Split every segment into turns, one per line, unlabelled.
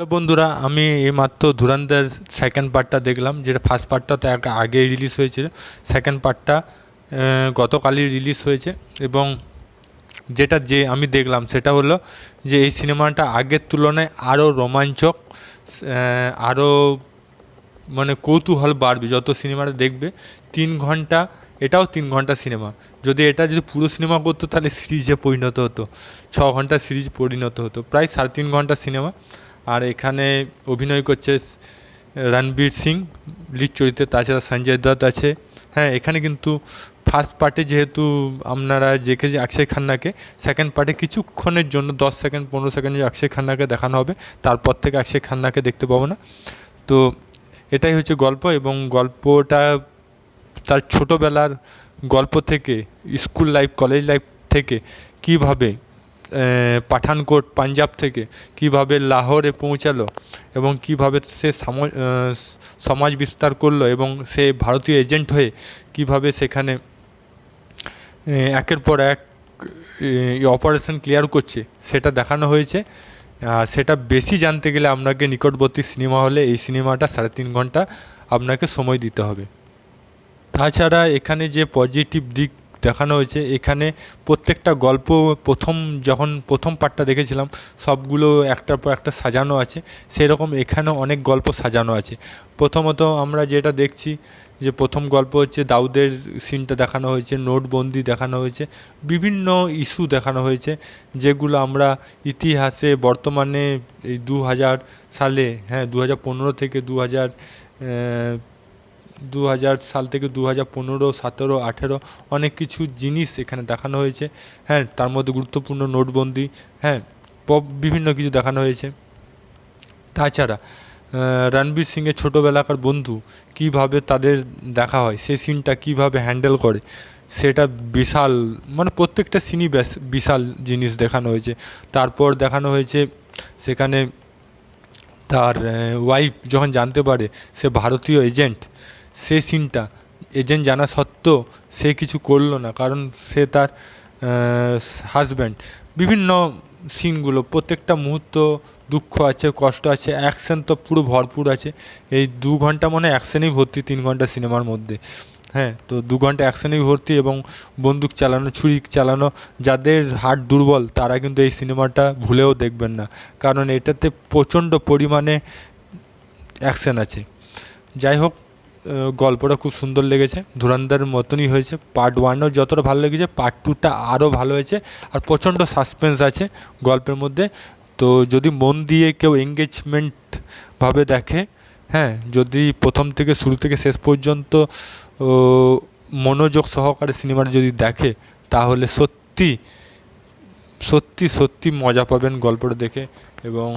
তো বন্ধুরা, আমি এইমাত্র ধুরন্ধর সেকেন্ড পার্টটা দেখলাম, যেটা ফার্স্ট পার্টটা তো আগে রিলিজ হয়েছে, সেকেন্ড পার্টটা গতকালই রিলিজ হয়েছে। এবং যে আমি দেখলাম সেটা হলো যে এই সিনেমাটা আগের তুলনায় আরও রোমাঞ্চক, আরও মানে কৌতূহল বাড়বে যত সিনেমাটা দেখবে। 3 ঘন্টা, এটাও 3 ঘন্টা সিনেমা। যদি পুরো সিনেমা করতো তাহলে সিরিজে পরিণত হতো, 6 ঘন্টা সিরিজ পরিণত হতো। প্রায় 3.5 ঘন্টা সিনেমা। আর এখানে অভিনয় করছে রণবীর সিং লিড চরিত্রে, তাছাড়া সঞ্জয় দত্ত আছে। হ্যাঁ, এখানে কিন্তু ফার্স্ট পার্টে যেহেতু আপনারা দেখেছি অক্ষয় খান্নাকে, সেকেন্ড পার্টে কিছুক্ষণের জন্য 10 সেকেন্ড 15 সেকেন্ডের অক্ষয় খান্নাকে দেখানো হবে, তারপর থেকে অক্ষয় খান্নাকে দেখতে পাবো না। তো এটাই হচ্ছে গল্প, এবং গল্পটা তার ছোটোবেলার গল্প থেকে, স্কুল লাইফ কলেজ লাইফ থেকে কীভাবে পাঠানকোট পাঞ্জাব থেকে কীভাবে লাহোরে পৌঁছালো, এবং কীভাবে সে সমাজ বিস্তার করলো, এবং সে ভারতীয় এজেন্ট হয়ে কীভাবে সেখানে একের পর এক অপারেশন ক্লিয়ার করছে, সেটা দেখানো হয়েছে। সেটা বেশি জানতে গেলে আপনাকে নিকটবর্তী সিনেমা হলে এই সিনেমাটা 3.5 ঘন্টা আপনাকে সময় দিতে হবে। তাছাড়া এখানে যে পজিটিভ দিক দেখানো হয়েছে, এখানে প্রত্যেকটা গল্প যখন প্রথম পার্টটা দেখেছিলাম সবগুলো একটার পর একটা সাজানো আছে, সেরকম এখানেও অনেক গল্প সাজানো আছে। প্রথমত আমরা যেটা দেখছি যে প্রথম গল্প হচ্ছে দাউদের সিনটা দেখানো হয়েছে, নোটবন্দি দেখানো হয়েছে, বিভিন্ন ইস্যু দেখানো হয়েছে যেগুলো আমরা ইতিহাসে বর্তমানে এই 2000 সালে, হ্যাঁ 2015 থেকে 2000 সাল থেকে 2015, 17, 18 অনেক কিছু জিনিস এখানে দেখানো হয়েছে। হ্যাঁ, তার মধ্যে গুরুত্বপূর্ণ নোটবন্দি, হ্যাঁ বিভিন্ন কিছু দেখানো হয়েছে। তাছাড়া রণবীর সিংয়ের ছোটোবেলাকার বন্ধু কীভাবে তাদের দেখা হয়, সেই সিনটা কীভাবে হ্যান্ডেল করে, সেটা বিশাল, মানে প্রত্যেকটা সিনই বিশাল জিনিস দেখানো হয়েছে। তারপর দেখানো হয়েছে সেখানে তার ওয়াইফ যখন জানতে পারে সে ভারতীয় এজেন্ট, সেই সিনটা, এজেন্ট জানা সত্ত্বেও সে কিছু করলো না, কারণ সে তার হাজব্যান্ড। বিভিন্ন সিনগুলো, প্রত্যেকটা মুহূর্ত দুঃখ আছে, কষ্ট আছে, অ্যাকশন তো পুরো ভরপুর আছে। এই 2 ঘন্টা মানে অ্যাকশনেই ভর্তি 3 ঘন্টা সিনেমার মধ্যে। হ্যাঁ, তো 2 ঘন্টা অ্যাকশনেই ভর্তি, এবং বন্দুক চালানো, ছুরি চালানো, যাদের হার্ট দুর্বল তারা কিন্তু এই সিনেমাটা ভুলেও দেখবেন না, কারণ এটাতে প্রচণ্ড পরিমাণে অ্যাকশন আছে। যাই হোক, গল্পটা খুব সুন্দর লেগেছে, ধুরন্ধরের মতনই হয়েছে। পার্ট 1ও যতটা ভালো লেগেছে, পার্ট 2টা আরও ভালো হয়েছে। আর প্রচণ্ড সাসপেন্স আছে গল্পের মধ্যে। তো যদি মন দিয়ে কেউ এঙ্গেজমেন্টভাবে দেখে, হ্যাঁ যদি প্রথম থেকে শুরু থেকে শেষ পর্যন্ত মনোযোগ সহকারে সিনেমাটা যদি দেখে, তাহলে সত্যি সত্যি সত্যি মজা পাবেন গল্পটা দেখে। এবং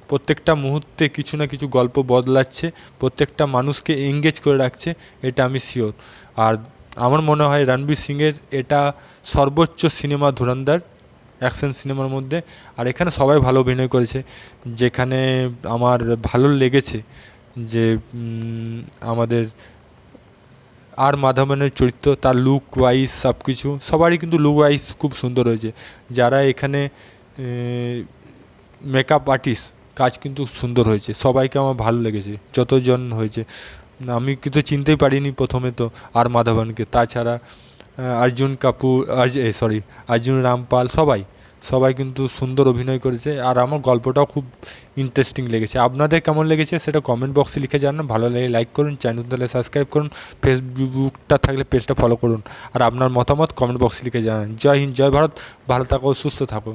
প্রত্যেকটা মুহূর্তে কিছু না কিছু গল্প বদলাচ্ছে, প্রত্যেকটা মানুষকে এঙ্গেজ করে রাখছে, এটা আমি শিওর। আর আমার মনে হয় রণবীর সিংয়ের এটা সর্বোচ্চ সিনেমা ধুরন্ধর অ্যাকশন সিনেমার মধ্যে। আর এখানে সবাই ভালো অভিনয় করেছে। যেখানে আমার ভালো লেগেছে যে আমাদের আর মাধবনের চরিত্র, তার লুক ওয়াইজ সব কিছু, সবারই কিন্তু লুক ওয়াইজ খুব সুন্দর হয়েছে। যারা এখানে মেকআপ আর্টিস্ট কাজ কিন্তু সুন্দর হয়েছে, সবাইকে আমার ভালো লেগেছে যতজন হয়েছে। আমি কিন্তু চিনতেই পারিনি প্রথমে তো আর মাধবনকে। তাছাড়া অর্জুন রামপাল, সবাই কিন্তু সুন্দর অভিনয় করেছে। আর আমার গল্পটাও খুব ইন্টারেস্টিং লেগেছে। আপনাদের কেমন লেগেছে সেটা কমেন্ট বক্সে লিখে জানান। ভালো লাগে লাইক করুন, চ্যানেল তাহলে সাবস্ক্রাইব করুন, ফেসবুকটা থাকলে পেজটা ফলো করুন। আর আপনার মতামত কমেন্ট বক্সে লিখে জানান। জয় হিন্দ, জয় ভারত, ভালো থাকো, সুস্থ থাকো।